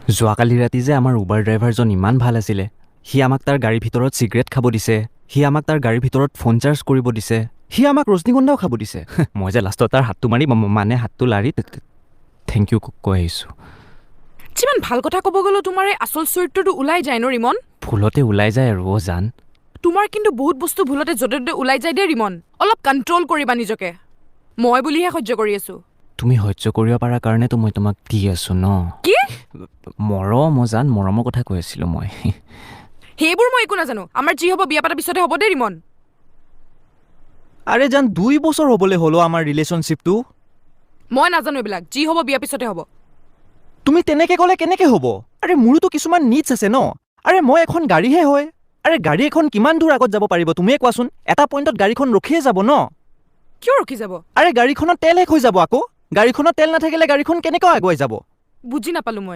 যোৱাকালি ৰাতি যে আমাৰ উবাৰ ড্ৰাইভাৰজন ইমান ভাল আছিলে। সি আমাক তাৰ গাড়ীৰ ভিতৰত চিগাৰেট খাব দিছে, সি আমাক তাৰ গাড়ীৰ ভিতৰত ফোন চাৰ্জ কৰিব দিছে, সি আমাক ৰজনীগন্ধাও খাব দিছে। মই যে লাষ্টত তাৰ হাতটো মাৰি মানে হাতটো লাৰি থেংক ইউ কৈ আহিছোঁ। যিমান ভাল কথা ক'ব গ'লেও তোমাৰ এই আচল চৰিত্ৰটো ওলাই যায় ন ৰিমন। ভুলতে ওলাই যায় আৰু জান। তোমাৰ কিন্তু বহুত বস্তু ভুলতে য'তে ত'তে ওলাই যায় দেই ৰিমন। অলপ কণ্ট্ৰল কৰিবা নিজকে। মই বুলিহে সহ্য কৰি আছোঁ। তুমি সহ্য কৰিব পাৰা কাৰণেতো মই তোমাক দি আছোঁ ন। কি মই জান মৰমৰ কথা কৈ আছিলোঁ মই। সেইবোৰ মই একো নাজানো। আমাৰ যি হ'ব বিয়া পাতাৰ পিছতে হ'ব দেই ৰিমন। আৰে জান 2 বছৰ হ'বলৈ হ'ল আমাৰ ৰিলেশ্যনশ্বিপটো। মই নাজানো এইবিলাক। যি হ'ব বিয়া পিছতে হ'ব। তুমি তেনেকে ক'লে কেনেকে হ'ব? আৰে মোৰোতো কিছুমান নিডছ আছে ন। আৰে মই এখন গাড়ীহে হয়। আৰে গাড়ী এখন কিমান দূৰ আগত যাব পাৰিব তুমিয়ে কোৱাচোন। এটা পইণ্টত গাড়ীখন ৰখিয়ে যাব ন। কিয় ৰখি যাব? আৰে গাড়ীখনত তেল শেষ হৈ যাব আকৌ। গাড়ীখনত তেল নাথাকিলে গাড়ীখন কেনেকৈ আগুৱাই যাব? বুজি নাপালো মই।